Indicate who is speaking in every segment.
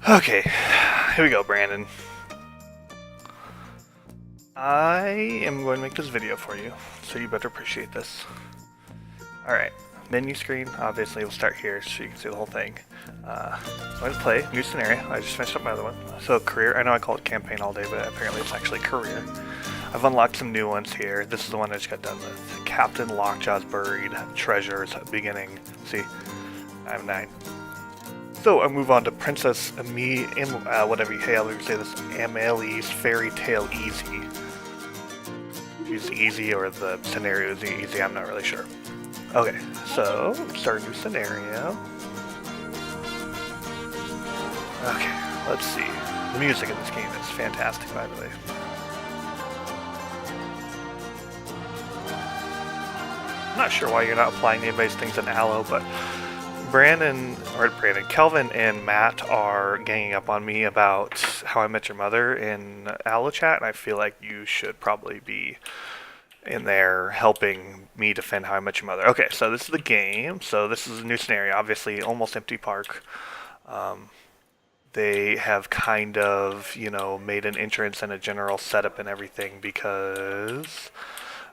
Speaker 1: Okay, here we go, Brandon. I am going to make this video for you, so you better appreciate this. Alright, menu screen, obviously we'll start here so you can see the whole thing. I'm going to play, new scenario, I just finished up my other one. So career, I know I call it campaign all day, but apparently it's actually career. I've unlocked some new ones here. This is the one I just got done with. Captain Lockjaw's Buried Treasures Beginning. See, I have 9. So I move on to Princess whatever you say this, Amelie's Fairy Tale Easy. She's easy or the scenario is easy, I'm not really sure. Okay, so start a new scenario. Okay, let's see. The music in this game is fantastic, by the way. I'm not sure why you're not applying anybody's things in Aloe, but Kelvin and Matt are ganging up on me about How I Met Your Mother in Aloe chat, and I feel like you should probably be in there helping me defend How I Met Your Mother. Okay, so this is the game. So this is a new scenario, obviously almost empty park. They have kind of, made an entrance and a general setup and everything because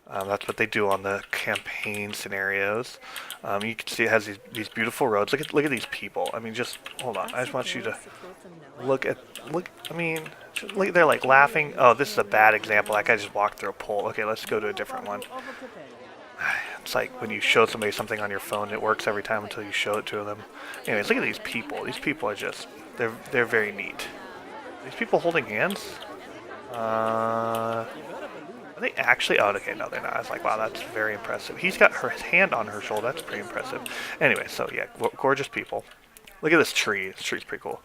Speaker 1: that's what they do on the campaign scenarios. You can see it has these beautiful roads. Look at these people. I mean, just hold on. I just want you to look. I mean, they're like laughing. Oh, this is a bad example. Like I just walked through a pole. Okay, let's go to a different one. It's like when you show somebody something on your phone, it works every time until you show it to them. Anyways, look at these people. These people are just they're very neat. These people holding hands. Are they actually? Oh, okay, no, they're not. I was like, wow, that's very impressive. He's got his hand on her shoulder. That's pretty impressive. Anyway, so yeah, gorgeous people. Look at this tree. This tree's pretty cool.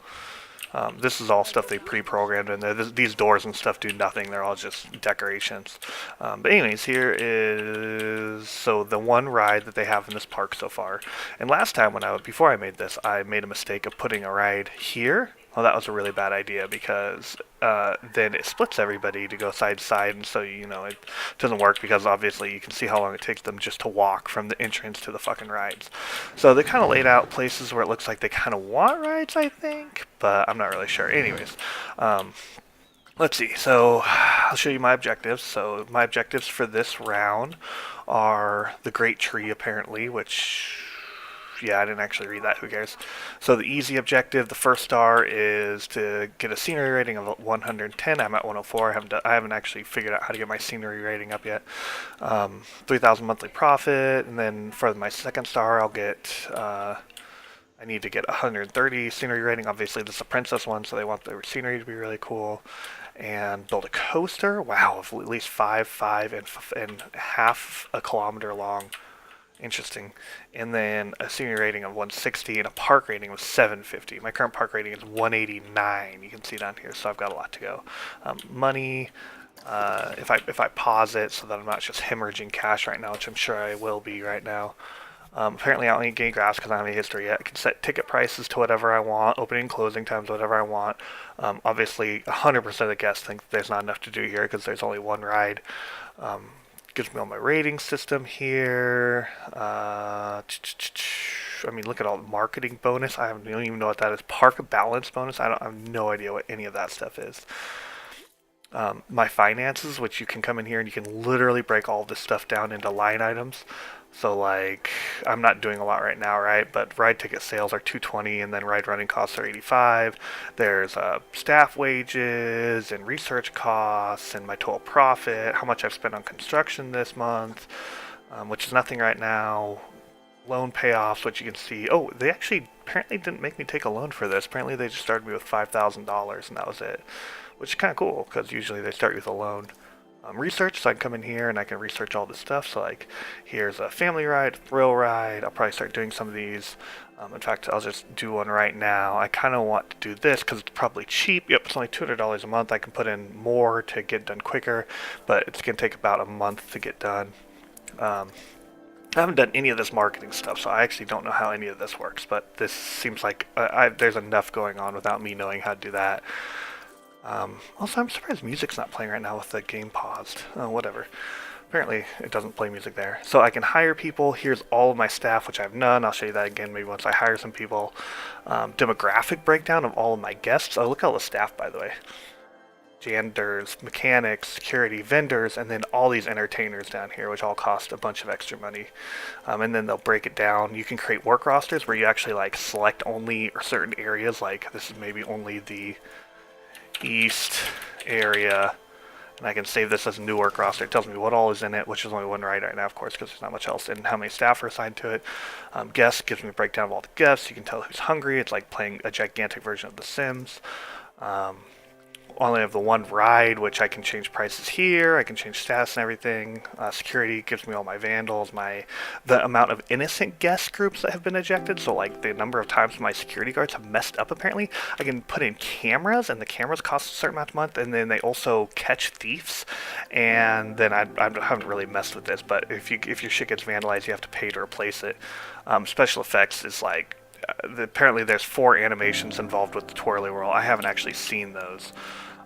Speaker 1: This is all stuff they pre-programmed in there. These doors and stuff do nothing. They're all just decorations. But anyways, here is the one ride that they have in this park so far. And last time before I made this, I made a mistake of putting a ride here. Well, that was a really bad idea because then it splits everybody to go side to side, and so it doesn't work because obviously you can see how long it takes them just to walk from the entrance to the fucking rides. So they kind of laid out places where it looks like they kind of want rides, I think, but I'm not really sure. Anyways, let's see. So I'll show you my objectives. So my objectives for this round are the Great Tree, apparently, which... yeah, I didn't actually read that. Who cares? So the easy objective, the first star, is to get a scenery rating of 110. I'm at 104. I haven't actually figured out how to get my scenery rating up yet. 3,000 monthly profit, and then for my second star, I'll get. I need to get 130 scenery rating. Obviously, this is a princess one, so they want the scenery to be really cool. And build a coaster. Wow, of at least 5 and half a kilometer long. Interesting. And then a senior rating of 160 and a park rating of 750. My current park rating is 189. You can see down here, so I've got a lot to go. Money. If I pause it so that I'm not just hemorrhaging cash right now, which I'm sure I will be right now. Apparently I don't need gain graphs because I don't have any history yet. I can set ticket prices to whatever I want, opening and closing times, whatever I want. Obviously, 100% of the guests think there's not enough to do here because there's only one ride. Gives me all my rating system here. I mean, look at all the marketing bonus. I don't even know what that is. Park balance bonus. I have no idea what any of that stuff is. My finances, which you can come in here and you can literally break all this stuff down into line items. So like, I'm not doing a lot right now, right? But ride ticket sales are 220, and then ride running costs are 85. There's staff wages and research costs and my total profit, how much I've spent on construction this month, which is nothing right now. Loan payoffs, which you can see. Oh, they actually apparently didn't make me take a loan for this. Apparently they just started me with $5,000 and that was it, which is kind of cool because usually they start you with a loan. Research, so I can come in here and I can research all this stuff. So like, here's a family ride, a thrill ride. I'll probably start doing some of these. In fact, I'll just do one right now. I kind of want to do this because it's probably cheap. Yep, it's only $200 a month. I can put in more to get done quicker, but it's going to take about a month to get done. I haven't done any of this marketing stuff, so I actually don't know how any of this works, but this seems like there's enough going on without me knowing how to do that. Also, I'm surprised music's not playing right now with the game paused. Oh, whatever. Apparently, it doesn't play music there. So I can hire people. Here's all of my staff, which I have none. I'll show you that again maybe once I hire some people. Demographic breakdown of all of my guests. Oh, look at all the staff, by the way. Janitors, mechanics, security, vendors, and then all these entertainers down here, which all cost a bunch of extra money. And then they'll break it down. You can create work rosters where you actually like select only certain areas. Like this is maybe only the east area. And I can save this as a new work roster. It tells me what all is in it, which is only one right now, of course, because there's not much else, and how many staff are assigned to it. Guests gives me a breakdown of all the guests. You can tell who's hungry. It's like playing a gigantic version of The Sims. Only have the one ride, which I can change prices here. I can change status and everything. Security gives me all my vandals, the amount of innocent guest groups that have been ejected. So like the number of times my security guards have messed up. Apparently, I can put in cameras, and the cameras cost a certain amount a month. And then they also catch thieves. And then I haven't really messed with this, but if your shit gets vandalized, you have to pay to replace it. Special effects is like. Apparently, there's 4 animations involved with the Twirly Whirl. I haven't actually seen those.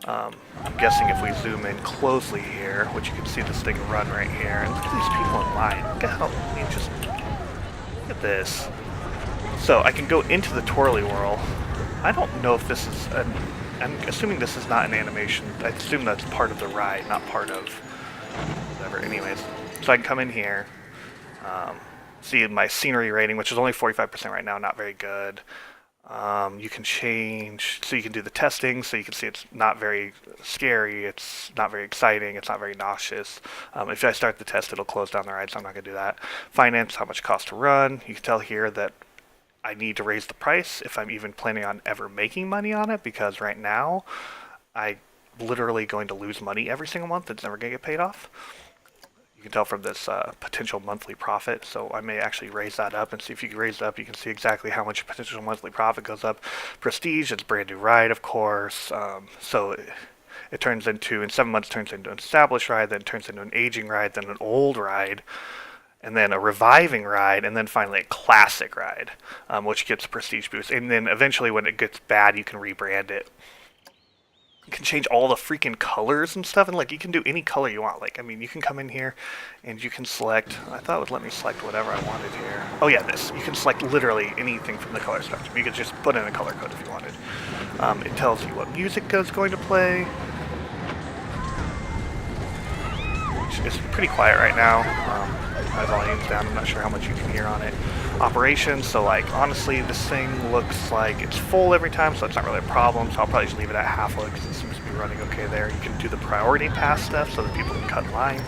Speaker 1: I'm guessing if we zoom in closely here, which you can see this thing run right here, and look at these people in line. Look at how, I mean, just look at this. So I can go into the Twirly Whirl. I don't know if this is I'm assuming this is not an animation. I assume that's part of the ride, not part of whatever. Anyways, so I can come in here. See my scenery rating, which is only 45% right now, not very good. You can change, so you can do the testing, so you can see it's not very scary, it's not very exciting, it's not very nauseous. If I start the test, it'll close down the ride, so I'm not going to do that. Finance, how much it costs to run. You can tell here that I need to raise the price if I'm even planning on ever making money on it, because right now, I'm literally going to lose money every single month. It's never going to get paid off. You can tell from this potential monthly profit, so I may actually raise that up and see if you can raise it up. You can see exactly how much potential monthly profit goes up. Prestige, it's a brand new ride, of course, so it turns into, in 7 months, turns into an established ride, then turns into an aging ride, then an old ride, and then a reviving ride, and then finally a classic ride, which gets a prestige boost. And then eventually when it gets bad, you can rebrand it. You can change all the freaking colors and stuff, and like you can do any color you want. Like, I mean, you can come in here and you can select, I thought it would let me select whatever I wanted here. Oh yeah, this. You can select literally anything from the color spectrum. You could just put in a color code if you wanted. It tells you what music is going to play, which is pretty quiet right now. My volume's down, I'm not sure how much you can hear on it. Operations, so like honestly this thing looks like it's full every time, so it's not really a problem, so I'll probably just leave it at half full because it seems to be running okay there. You can do the priority pass stuff so that people can cut in line.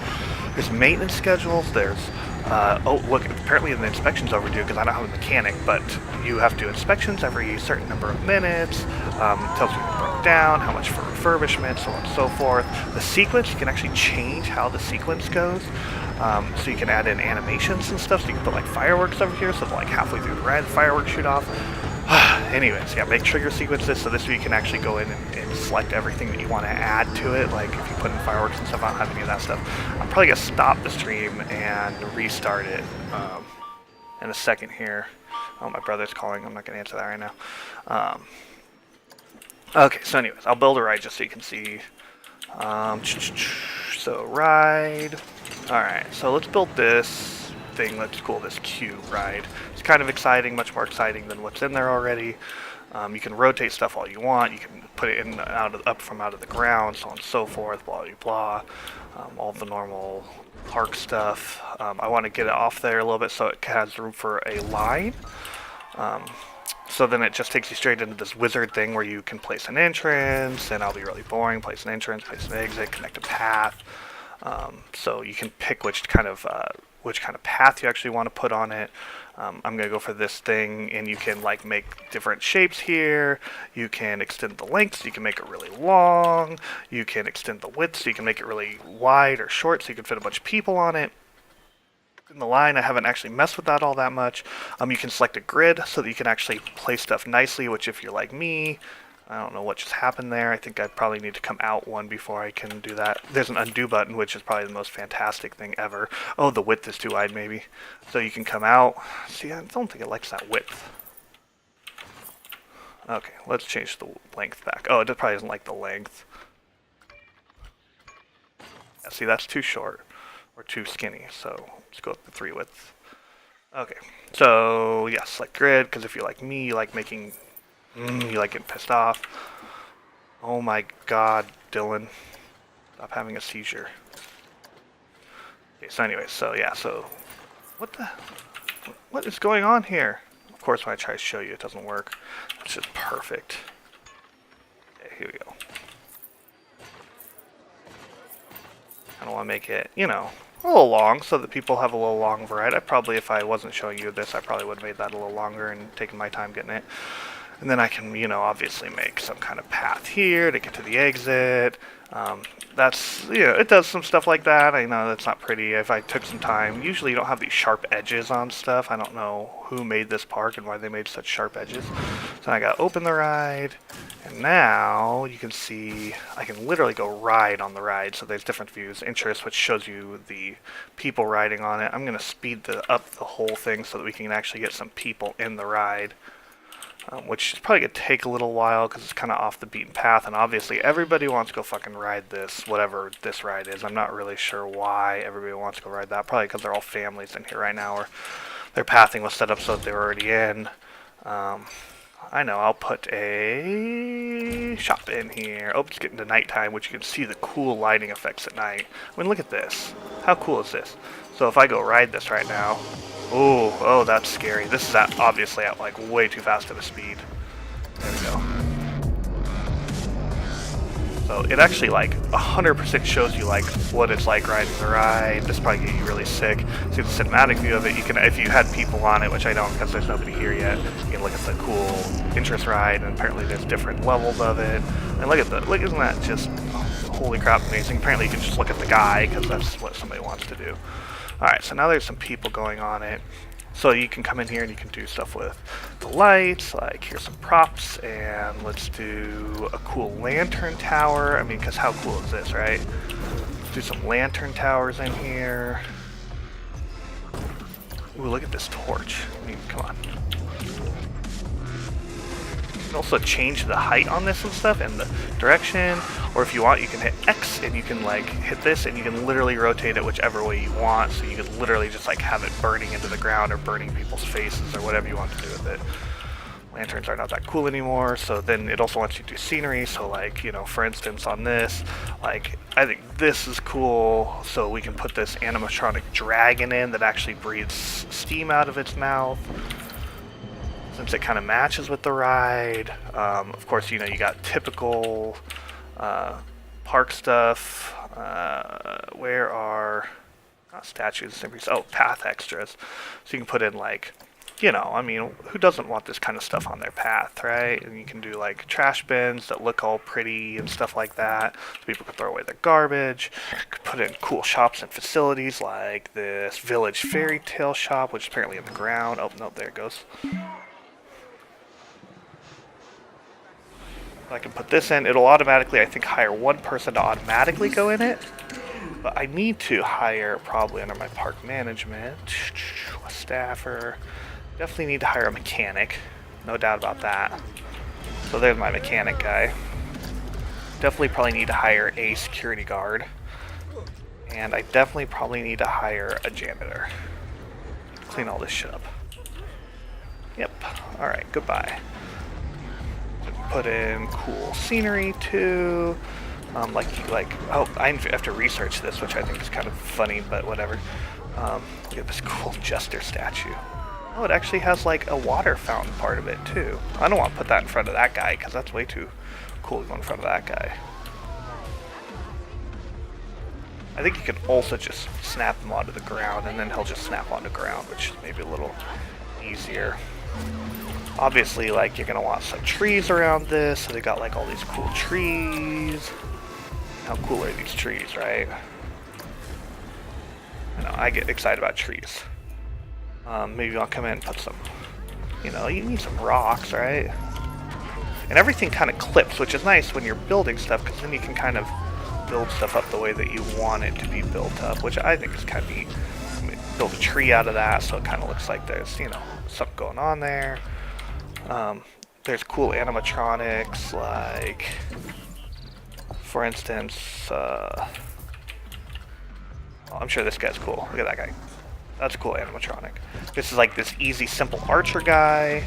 Speaker 1: There's maintenance schedules, there's oh look, apparently the inspection's overdue because I don't have a mechanic, but you have to do inspections every certain number of minutes. Tells you what broke down, how much for refurbishment, so on and so forth. The sequence, you can actually change how the sequence goes. So you can add in animations and stuff, so you can put like fireworks over here, so like halfway through the ride, the fireworks shoot off. Anyways, yeah, make trigger sequences, so this way you can actually go in and select everything that you want to add to it, like if you put in fireworks and stuff, I don't have any of that stuff. I'm probably going to stop the stream and restart it in a second here. Oh, my brother's calling, I'm not going to answer that right now. Okay, so anyways, I'll build a ride just so you can see. So ride. Alright, so let's build this thing. Let's call this cube ride. It's kind of exciting, much more exciting than what's in there already. You can rotate stuff all you want. You can put it in, up from out of the ground, so on and so forth, blah, blah, blah. All the normal park stuff. I want to get it off there a little bit so it has room for a line. So then it just takes you straight into this wizard thing where you can place an entrance, and I'll be really boring, place an entrance, place an exit, connect a path. So you can pick which kind of path you actually want to put on it. I'm going to go for this thing, and you can like make different shapes here. You can extend the length, so you can make it really long. You can extend the width, so you can make it really wide or short, so you can fit a bunch of people on it. In the line, I haven't actually messed with that all that much. You can select a grid so that you can actually place stuff nicely, which if you're like me, I don't know what just happened there. I think I probably need to come out one before I can do that. There's an undo button, which is probably the most fantastic thing ever. Oh, the width is too wide, maybe. So you can come out. See, I don't think it likes that width. Okay, let's change the length back. Oh, it probably doesn't like the length. Yeah, see, that's too short. or too skinny. So let's go up to 3 width. Okay, so yeah, select grid, because if you're like me, you like making, you like getting pissed off. Oh my god, Dylan. Stop having a seizure. Okay, so anyway, so yeah, so what is going on here? Of course, when I try to show you, it doesn't work. It's just perfect. Okay, here we go. I don't want to make it, you know, a little long so that people have a little long variety. If I wasn't showing you this, I probably would have made that a little longer and taken my time getting it. And then I can, you know, obviously make some kind of path here to get to the exit. That's, you know, it does some stuff like that. I know that's not pretty. If I took some time, usually you don't have these sharp edges on stuff. I don't know who made this park and why they made such sharp edges. So I got to open the ride. And now you can see I can literally go ride on the ride. So there's different views. Interest, which shows you the people riding on it. I'm going to speed up the whole thing so that we can actually get some people in the ride. Which is probably going to take a little while because it's kind of off the beaten path. And obviously everybody wants to go fucking ride this, whatever this ride is. I'm not really sure why everybody wants to go ride that. Probably because they're all families in here right now, or their pathing was set up so that they were already in. I know, I'll put a shop in here. Oh, it's getting to nighttime, which you can see the cool lighting effects at night. I mean, look at this. How cool is this? So if I go ride this right now, oh, that's scary. This is obviously at like way too fast of a speed. There we go. So it actually like 100% shows you like what it's like riding the ride. This probably get you really sick. See the cinematic view of it. You can, if you had people on it, which I don't because there's nobody here yet. You can look at the cool interest ride, and apparently there's different levels of it. And look at isn't that just holy crap amazing? Apparently you can just look at the guy because that's what somebody wants to do. All right, so now there's some people going on it. So you can come in here and you can do stuff with the lights, like here's some props, and let's do a cool lantern tower. I mean, because how cool is this, right? Let's do some lantern towers in here. Ooh, look at this torch. I mean, come on. You can also change the height on this and stuff, and the direction, or if you want, you can hit X, and you can like hit this, and you can literally rotate it whichever way you want, so you could literally just like have it burning into the ground, or burning people's faces, or whatever you want to do with it. Lanterns are not that cool anymore, so then it also wants you to do scenery, so like, you know, for instance on this, like, I think this is cool, so we can put this animatronic dragon in that actually breathes steam out of its mouth, since it kind of matches with the ride. Of course, you know, you got typical park stuff. Where are statues? Oh, path extras. So you can put in like, you know, I mean, who doesn't want this kind of stuff on their path, right? And you can do like trash bins that look all pretty and stuff like that, so people can throw away their garbage. You could put in cool shops and facilities like this Village Fairy Tale shop, which is apparently in the ground. Oh, no, there it goes. I can put this in. It'll automatically, I think, hire one person to automatically go in it. But I need to hire, probably under my park management, a staffer. Definitely need to hire a mechanic. No doubt about that. So there's my mechanic guy. Definitely probably need to hire a security guard. And I definitely probably need to hire a janitor. Clean all this shit up. Yep. Alright, goodbye. Put in cool scenery too. Oh, I have to research this, which I think is kind of funny, but whatever. Look at this cool jester statue. Oh, it actually has like a water fountain part of it too. I don't want to put that in front of that guy because that's way too cool to go in front of that guy. I think you can also just snap him onto the ground, and then he'll just snap onto the ground, which is maybe a little easier. Obviously, like, you're gonna want some trees around this, so they got like all these cool trees. How cool are these trees, right? I know, I get excited about trees. Maybe I'll come in and put some, you know, you need some rocks, right? And everything kind of clips, which is nice when you're building stuff, because then you can kind of build stuff up the way that you want it to be built up, which I think is kind of neat. I mean, build a tree out of that, so it kind of looks like there's, you know, something going on there. There's cool animatronics, like, for instance, Oh, I'm sure this guy's cool. Look at that guy. That's a cool animatronic. This is like this easy, simple archer guy.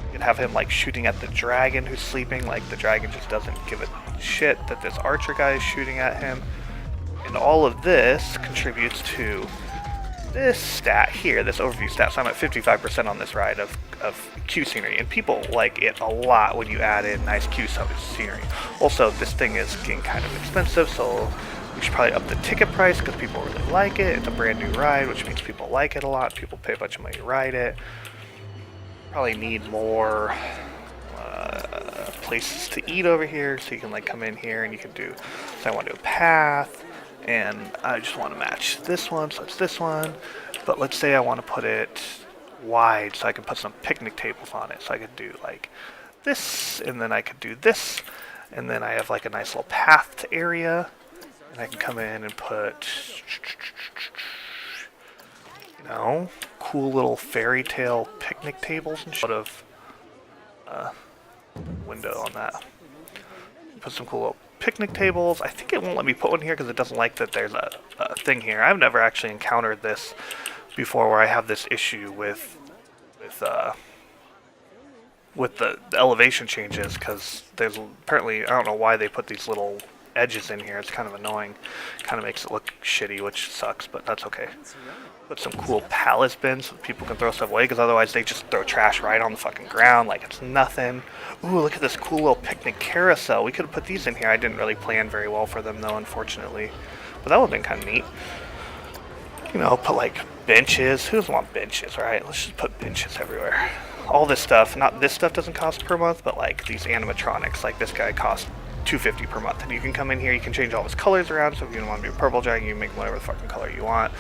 Speaker 1: You can have him like shooting at the dragon who's sleeping. Like the dragon just doesn't give a shit that this archer guy is shooting at him. And all of this contributes to this stat here, this overview stat. So I'm at 55% on this ride of queue scenery, and people like it a lot when you add in nice queue scenery. Also, this thing is getting kind of expensive, so we should probably up the ticket price because people really like it. It's a brand new ride, which means people like it a lot. People pay a bunch of money to ride it. Probably need more places to eat over here, so you can like come in here and you can do, so I want to do a path, and I just want to match this one, so it's this one. But let's say I want to put it wide so I can put some picnic tables on it, so I could do like this, and then I could do this, and then I have like a nice little path area, and I can come in and put, you know, cool little fairy tale picnic tables and shit. Of window on that. Put some cool little picnic tables. I think it won't let me put one here because it doesn't like that there's a thing here. I've never actually encountered this before where I have this issue with the elevation changes, because there's apparently, I don't know why they put these little edges in here. It's kind of annoying. Kind of makes it look shitty, which sucks, but that's okay. Put some cool pallets bins so people can throw stuff away, because otherwise they just throw trash right on the fucking ground like it's nothing. Ooh, look at this cool little picnic carousel. We could have put these in here. I didn't really plan very well for them though, unfortunately. But that would have been kind of neat. You know, put like benches. Who doesn't want benches, right? Let's just put benches everywhere. All this stuff, not this stuff doesn't cost per month, but like these animatronics, like this guy costs $250 per month, and you can come in here, you can change all his colors around. So if you want to be a purple dragon, you can make whatever the fucking color you want.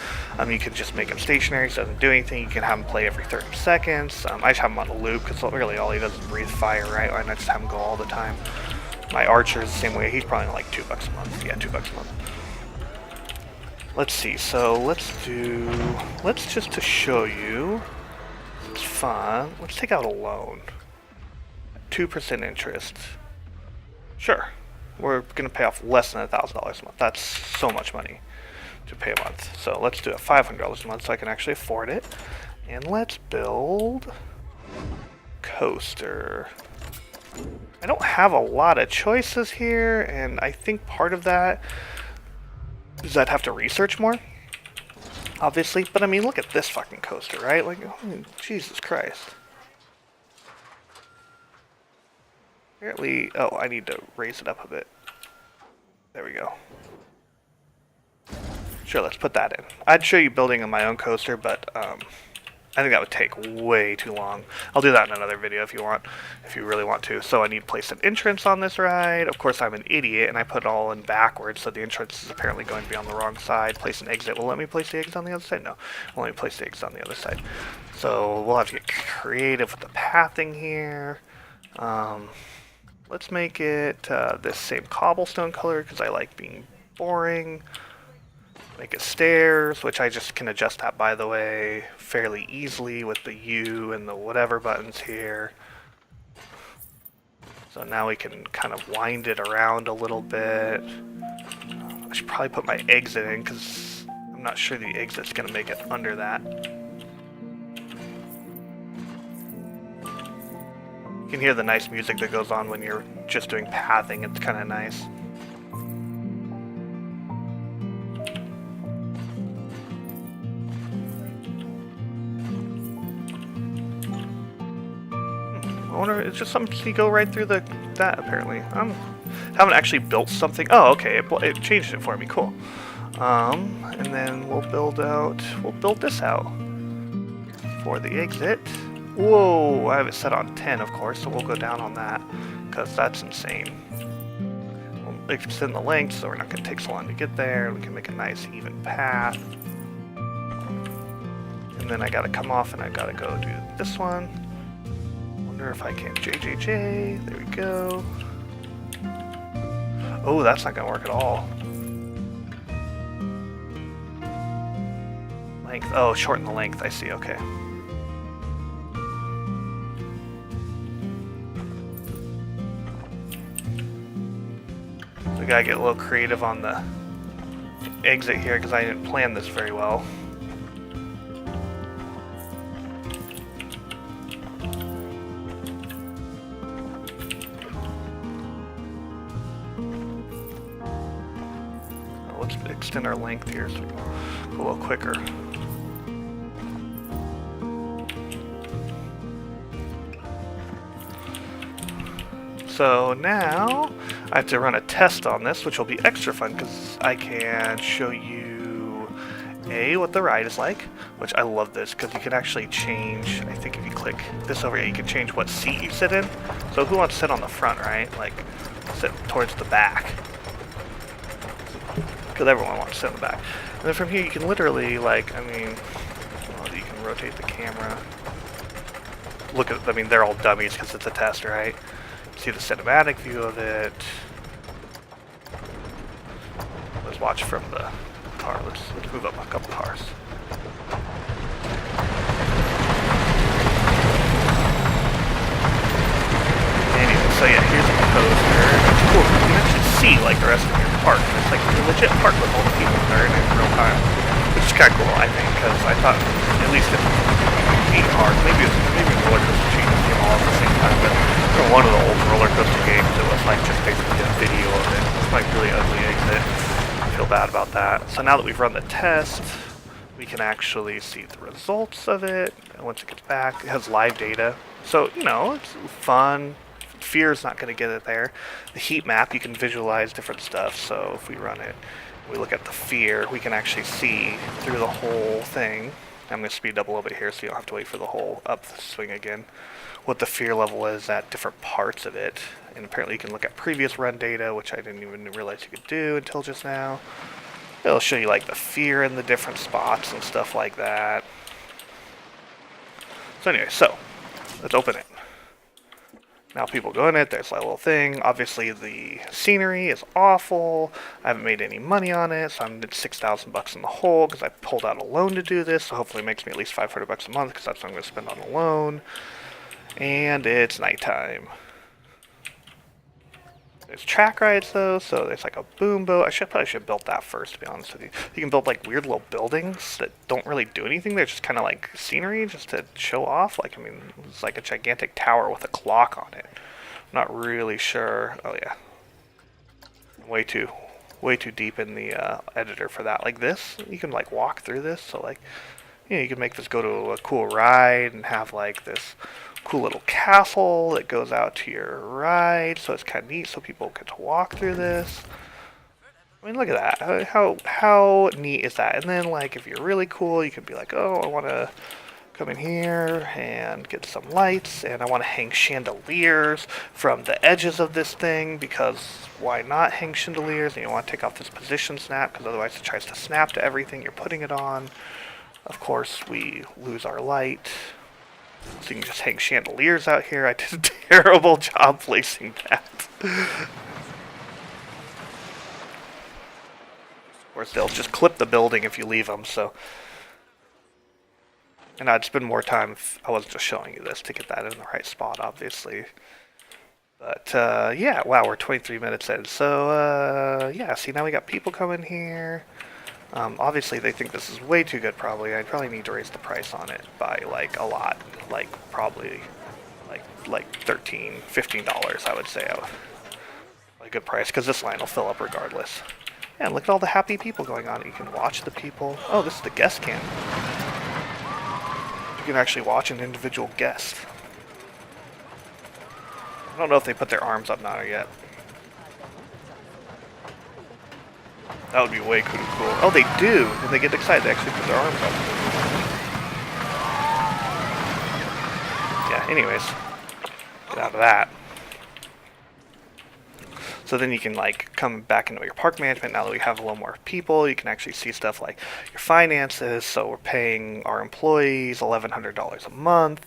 Speaker 1: You can just make him stationary, so he doesn't do anything. You can have him play every 30 seconds. I just have him on a loop because really all he does is breathe fire, right? Why not just have him go all the time? My archer is the same way. He's probably like $2 a month. Yeah, $2 a month. Let's see. So let's just to show you, it's fun. Let's take out a loan. 2% interest. Sure, we're going to pay off less than $1,000 a month. That's so much money to pay a month. So let's do it $500 a month so I can actually afford it. And let's build coaster. I don't have a lot of choices here, and I think part of that is I'd have to research more, obviously. But I mean, look at this fucking coaster, right? Like, oh, Jesus Christ. Apparently, oh, I need to raise it up a bit. There we go. Sure, let's put that in. I'd show you building on my own coaster, but I think that would take way too long. I'll do that in another video if you want, if you really want to. So I need to place an entrance on this ride. Of course, I'm an idiot, and I put it all in backwards, so the entrance is apparently going to be on the wrong side. Place an exit. Will let me place the exit on the other side? No. Will let me place the exit on the other side. So we'll have to get creative with the pathing here. Let's make it this same cobblestone color because I like being boring. Make it stairs, which I just can adjust that, by the way, fairly easily with the U and the whatever buttons here. So now we can kind of wind it around a little bit. I should probably put my exit in because I'm not sure the exit's going to make it under that. You can hear the nice music that goes on when you're just doing pathing. It's kind of nice. I wonder, it's just something to go right through that apparently. Haven't actually built something. Oh, okay, it changed it for me. Cool. And then we'll build this out for the exit. Whoa, I have it set on 10, of course, so we'll go down on that, because that's insane. We'll extend the length, so we're not going to take so long to get there. We can make a nice, even path. And then I got to come off, and I got to go do this one. Wonder if I can JJJ. There we go. Oh, that's not going to work at all. Length. Oh, shorten the length. I see. Okay. We gotta get a little creative on the exit here because I didn't plan this very well. Let's extend our length here so we can go a little quicker. So now I have to run a test on this, which will be extra fun because I can show you what the ride is like, which I love this because you can actually change. I think if you click this over here, you can change what seat you sit in. So who wants to sit on the front, right? Like sit towards the back. Because everyone wants to sit in the back. And then from here you can literally, like, I mean, well, you can rotate the camera. Look at, I mean, they're all dummies because it's a test, right? See the cinematic view of it. Let's watch from the car. Let's move up a couple cars. Anyway, so yeah, here's the poster. It's cool. You can actually see like the rest of your park. It's like a legit park with all the people there in real time, which is kind of cool, I think, because I thought at least in theme park, maybe roller coaster changes came all at the same time, but for one of the old roller coaster games, it was like just basically a video of it. It's like really ugly exit. I feel bad about that. So now that we've run the test, we can actually see the results of it. And once it gets back, it has live data. So, you know, it's fun. Fear's not going to get it there. The heat map, you can visualize different stuff. So if we run it, we look at the fear, we can actually see through the whole thing. I'm going to speed up a little bit here so you don't have to wait for the whole upswing again. What the fear level is at different parts of it. And apparently you can look at previous run data, which I didn't even realize you could do until just now. It'll show you like the fear in the different spots and stuff like that. So anyway, so let's open it. Now people go in it, there's that little thing. Obviously the scenery is awful. I haven't made any money on it, so I'm at 6,000 bucks in the hole because I pulled out a loan to do this. So hopefully it makes me at least 500 bucks a month because that's what I'm going to spend on a loan. And it's nighttime. There's track rides though, so there's like a boom boat. Probably should have built that first, to be honest with you. You can build like weird little buildings that don't really do anything. They're just kind of like scenery, just to show off. Like, I mean, it's like a gigantic tower with a clock on it. I'm not really sure. Oh yeah, way too deep in the editor for that. Like this, you can like walk through this. So like, you know, you can make this go to a cool ride and have like this cool little castle that goes out to your ride, so it's kind of neat, so people get to walk through this. I mean, look at that. How neat is that? And then, like, if you're really cool, you can be like, oh, I want to come in here and get some lights, and I want to hang chandeliers from the edges of this thing, because why not hang chandeliers? And you want to take off this position snap, because otherwise it tries to snap to everything you're putting it on. Of course, we lose our light. So you can just hang chandeliers out here. I did a terrible job placing that. Of course, they'll just clip the building if you leave them, so. And I'd spend more time if I wasn't just showing you this to get that in the right spot, obviously. But, yeah, wow, we're 23 minutes in. So, yeah, see, now we got people coming here. Obviously, they think this is way too good, probably. I probably need to raise the price on it by, like, a lot. Like, probably, like $13, $15, I would say. A good price, because this line will fill up regardless. Yeah, and look at all the happy people going on. You can watch the people. Oh, this is the guest cam. You can actually watch an individual guest. I don't know if they put their arms up now yet. That would be way cool. Oh, they do. And they get excited. They actually put their arms up. Yeah, anyways. Get out of that. So then you can like come back into your park management. Now that we have a little more people, you can actually see stuff like your finances. So we're paying our employees $1,100 a month.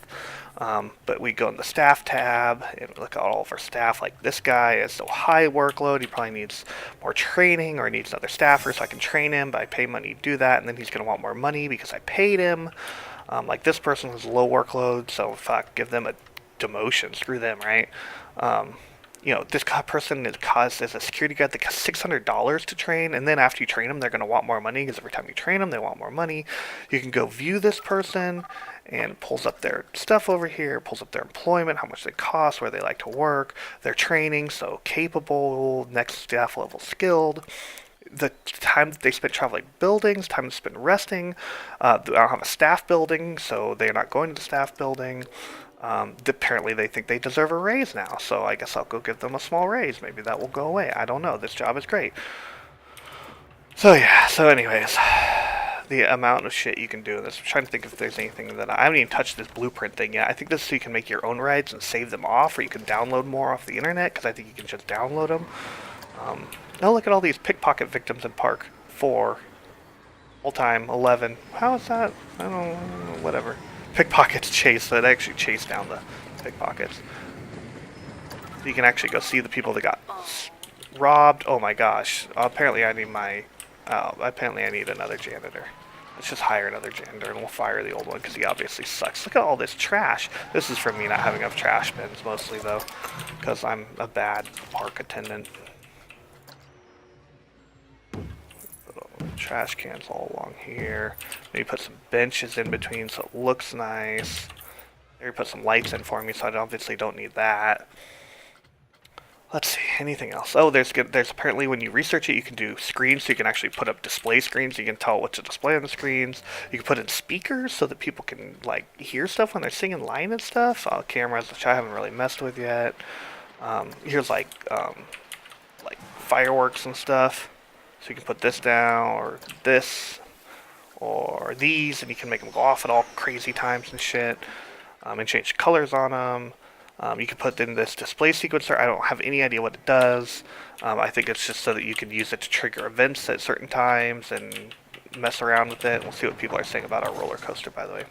Speaker 1: But we go in the staff tab and look at all of our staff. Like this guy is so high workload, he probably needs more training, or he needs another staffer, so I can train him, but I pay money to do that, and then he's going to want more money because I paid him. Like this person has low workload, so if I give them a demotion, screw them, right? you know, this person is cost as a security guard that costs $600 to train, and then after you train them, they're going to want more money because every time you train them, they want more money. You can go view this person, and it pulls up their stuff over here, pulls up their employment, how much they cost, where they like to work, their training, so capable, next staff level skilled, the time that they spent traveling buildings, time spent resting. I don't have a staff building, so they're not going to the staff building. Apparently they think they deserve a raise now, so I guess I'll go give them a small raise. Maybe that will go away. I don't know. This job is great. So yeah, so anyways, the amount of shit you can do in this. I'm trying to think if there's anything that I haven't even touched this blueprint thing yet. I think this is so you can make your own rides and save them off, or you can download more off the internet, because I think you can just download them. Oh, look at all these pickpocket victims in Park 4. Full time, 11. How is that? I don't know, whatever. Pickpockets chase, so it actually chased down the pickpockets. So you can actually go see the people that got robbed. Oh my gosh. Apparently I need apparently I need another janitor. Let's just hire another janitor and we'll fire the old one because he obviously sucks. Look at all this trash. This is from me not having enough trash bins mostly though, because I'm a bad park attendant. Trash cans all along here. Maybe put some benches in between so it looks nice. Maybe put some lights in for me, so I obviously don't need that. Let's see, anything else? Oh, there's apparently when you research it, you can do screens, so you can actually put up display screens. So you can tell what to display on the screens. You can put in speakers so that people can like hear stuff when they're singing line and stuff. Cameras, which I haven't really messed with yet. Here's like fireworks and stuff. So you can put this down, or this, or these, and you can make them go off at all crazy times and shit, and change colors on them. You can put in this display sequencer. I don't have any idea what it does. I think it's just so that you can use it to trigger events at certain times and mess around with it. We'll see what people are saying about our roller coaster, by the way.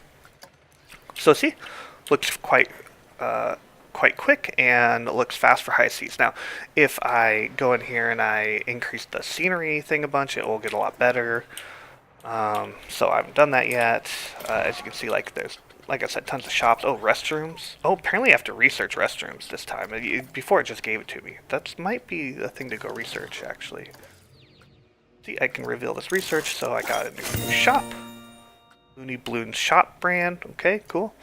Speaker 1: So see, looks quite quick and looks fast for high seas. Now, if I go in here and I increase the scenery thing a bunch, it will get a lot better. So I haven't done that yet. As you can see, like there's, like I said, tons of shops. Oh, restrooms. Oh, apparently I have to research restrooms this time. Before it just gave it to me. That might be a thing to go research, actually. See, I can reveal this research, so I got a new shop. Looney Balloon shop brand. Okay, cool.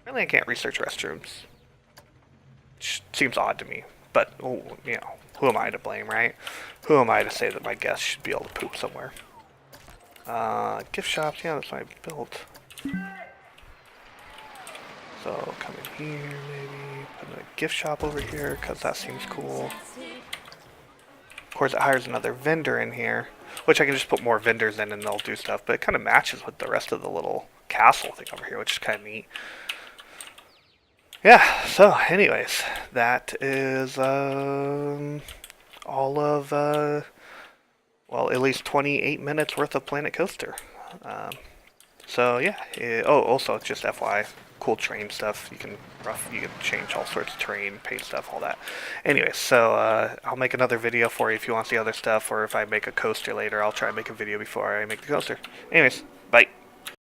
Speaker 1: Apparently I can't research restrooms. Which seems odd to me. But, oh, you know, who am I to blame, right? Who am I to say that my guests should be able to poop somewhere? Gift shops, yeah, that's what I built. So, come in here, maybe. Put a gift shop over here, because that seems cool. Of course, it hires another vendor in here, which I can just put more vendors in and they'll do stuff, but it kind of matches with the rest of the little castle thing over here, which is kind of neat. Yeah, so anyways, that is all of, well, at least 28 minutes worth of Planet Coaster. So yeah, also just FYI, cool terrain stuff. You can change all sorts of terrain, paint stuff, all that. Anyways, so I'll make another video for you if you want to see other stuff, or if I make a coaster later, I'll try and make a video before I make the coaster. Anyways, bye.